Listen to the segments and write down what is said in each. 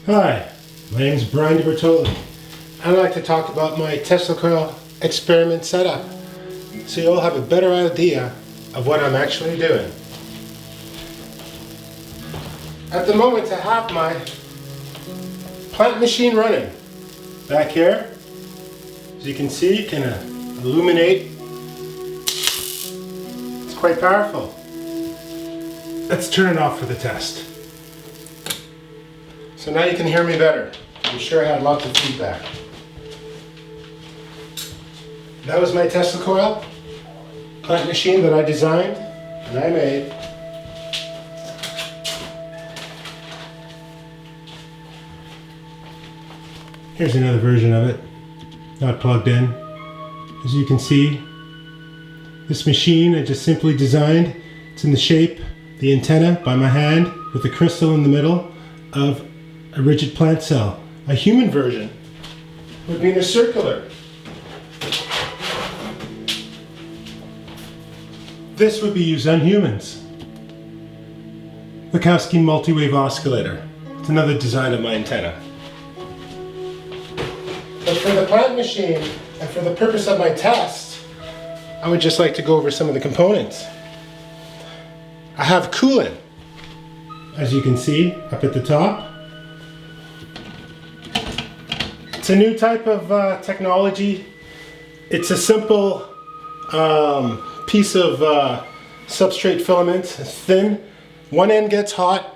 Hi, my name is Brian DiBertoli. I'd like to talk about my Tesla coil experiment setup so you'll have a better idea of what I'm actually doing. At the moment I have my plant machine running. Back here, as you can see, it can illuminate. It's quite powerful. Let's turn it off for the test. So now you can hear me better. I'm sure I had lots of feedback. That was my Tesla coil plant machine that I designed and I made. Here's another version of it, not plugged in. As you can see, this machine I just simply designed. It's in the shape, the antenna by my hand with a crystal in the middle of a rigid plant cell. A human version would be in a circular. This would be used on humans. Mikowski multi-wave oscillator. It's another design of my antenna. But for the plant machine and for the purpose of my test, I would just like to go over some of the components. I have coolant, as you can see up at the top. It's a new type of technology. It's a simple piece of substrate filament. It's thin. One end gets hot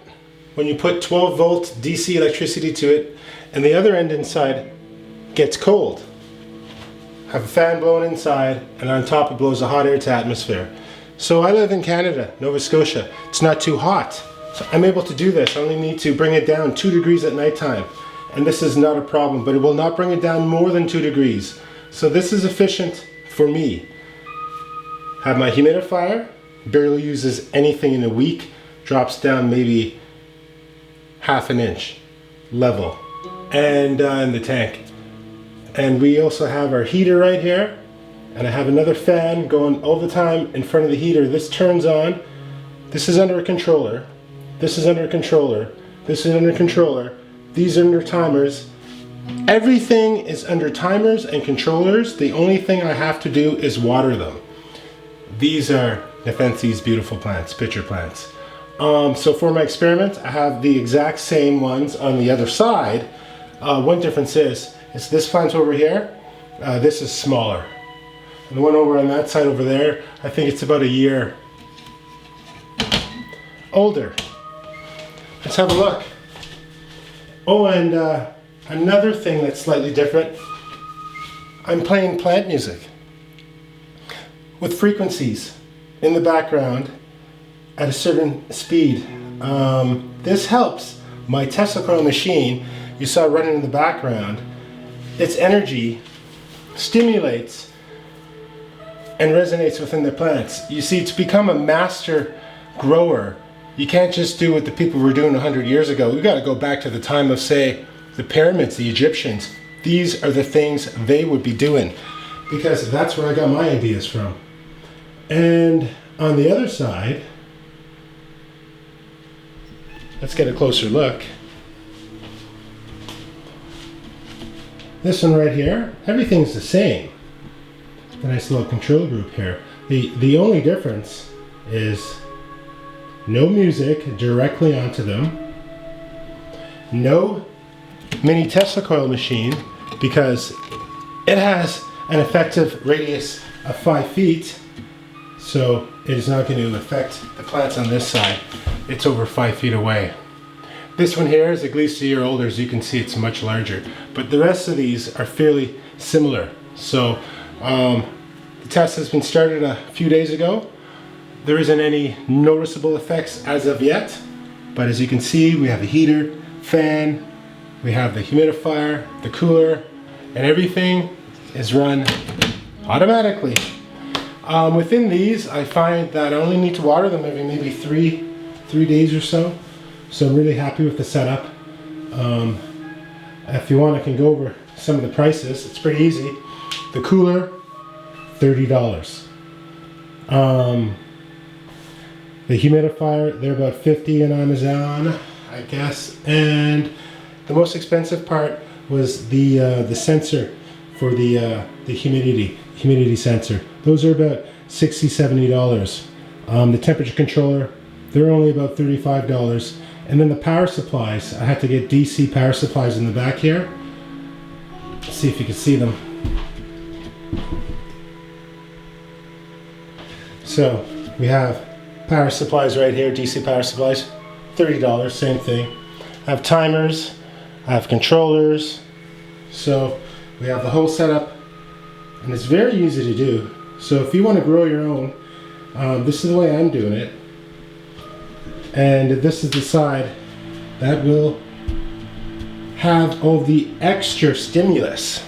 when you put 12 volt DC electricity to it, and the other end inside gets cold. Have a fan blowing inside, and on top it blows the hot air to atmosphere. So I live in Canada, Nova Scotia. It's not too hot. So I'm able to do this. I only need to bring it down 2 degrees at nighttime. And this is not a problem, but it will not bring it down more than 2 degrees. So this is efficient for me. Have my humidifier, barely uses anything in a week, drops down maybe ½ an inch level, and in the tank. And we also have our heater right here, and I have another fan going all the time in front of the heater. This turns on. This is under a controller. This is under a controller. This is under a controller. These are under timers. Everything is under timers and controllers. The only thing I have to do is water them. These are Nepenthes beautiful plants, pitcher plants. So for my experiment, I have the exact same ones on the other side. One difference is this plant over here, this is smaller. And the one over on that side over there, I think it's about a year older. Let's have a look. Oh, and another thing that's slightly different, I'm playing plant music with frequencies in the background at a certain speed. This helps my Tesla coil machine you saw running in the background. Its energy stimulates and resonates within the plants. You see, to become a master grower, you can't just do what the people were doing 100 years ago. We've got to go back to the time of, say, the pyramids, the Egyptians. These are the things they would be doing, because that's where I got my ideas from. And on the other side, let's get a closer look. This one right here, everything's the same. A nice little control group here. The only difference is no music directly onto them. No mini Tesla coil machine, because it has an effective radius of 5 feet. So it is not going to affect the plants on this side. It's over 5 feet away. This one here is at least a year older. As you can see, it's much larger. But the rest of these are fairly similar. So the test has been started a few days ago. There isn't any noticeable effects as of yet, but as you can see, we have the heater, fan, we have the humidifier, the cooler, and everything is run automatically. Within these, I find that I only need to water them every maybe three days or so. So I'm really happy with the setup. If you want, I can go over some of the prices. It's pretty easy. The cooler, $30. The humidifier, they're about $50 on Amazon, I guess. And The most expensive part was the sensor for the humidity sensor. Those are about $60–70. The temperature controller, they're only about $35. And then the power supplies, I had to get DC power supplies in the back here. Let's see if you can see them. So we have power supplies right here, DC power supplies, $30, same thing. I have timers, I have controllers. So we have the whole setup, and it's very easy to do. So if you want to grow your own, this is the way I'm doing it. And this is the side that will have all the extra stimulus.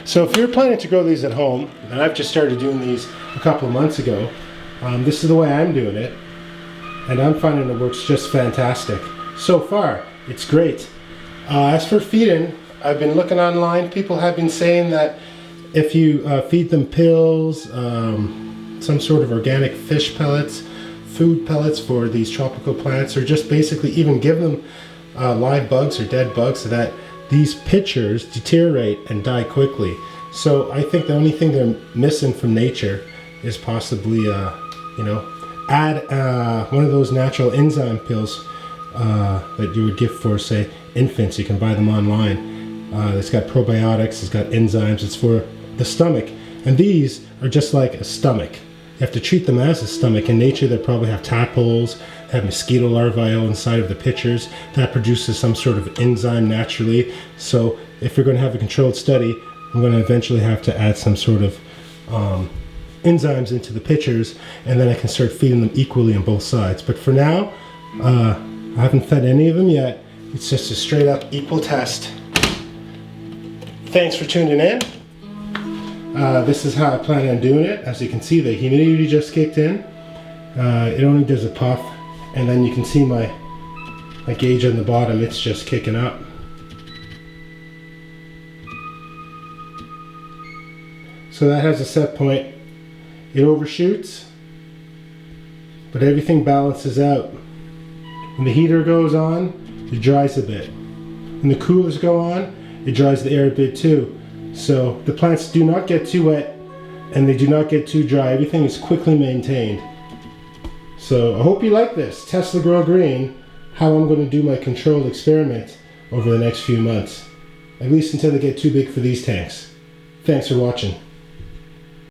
So if you're planning to grow these at home, and I've just started doing these a couple of months ago, this is the way I'm doing it, and I'm finding it works just fantastic. So far, it's great. As for feeding, I've been looking online. People have been saying that if you feed them pills, some sort of organic fish pellets, food pellets for these tropical plants, or just basically even give them live bugs or dead bugs, so that these pitchers deteriorate and die quickly. So I think the only thing they're missing from nature is possibly, add one of those natural enzyme pills that you would give for, say, infants. You can buy them online. It's got probiotics, it's got enzymes, it's for the stomach. And these are just like a stomach. You have to treat them as a stomach. In nature, they probably have tadpoles, have mosquito larvae inside of the pitchers. That produces some sort of enzyme naturally. So if you're going to have a controlled study, I'm going to eventually have to add some sort of enzymes into the pitchers, and then I can start feeding them equally on both sides. But for now, I haven't fed any of them yet. It's just a straight up equal test. Thanks for tuning in. This is how I plan on doing it. As you can see, the humidity just kicked in. It only does a puff, and then you can see my gauge on the bottom. It's just kicking up. So that has a set point. It overshoots, but everything balances out. When the heater goes on, it dries a bit. When the coolers go on, it dries the air a bit too. So the plants do not get too wet and they do not get too dry. Everything is quickly maintained. So I hope you like this. Tesla Grow Green, how I'm going to do my controlled experiment over the next few months. At least until they get too big for these tanks. Thanks for watching.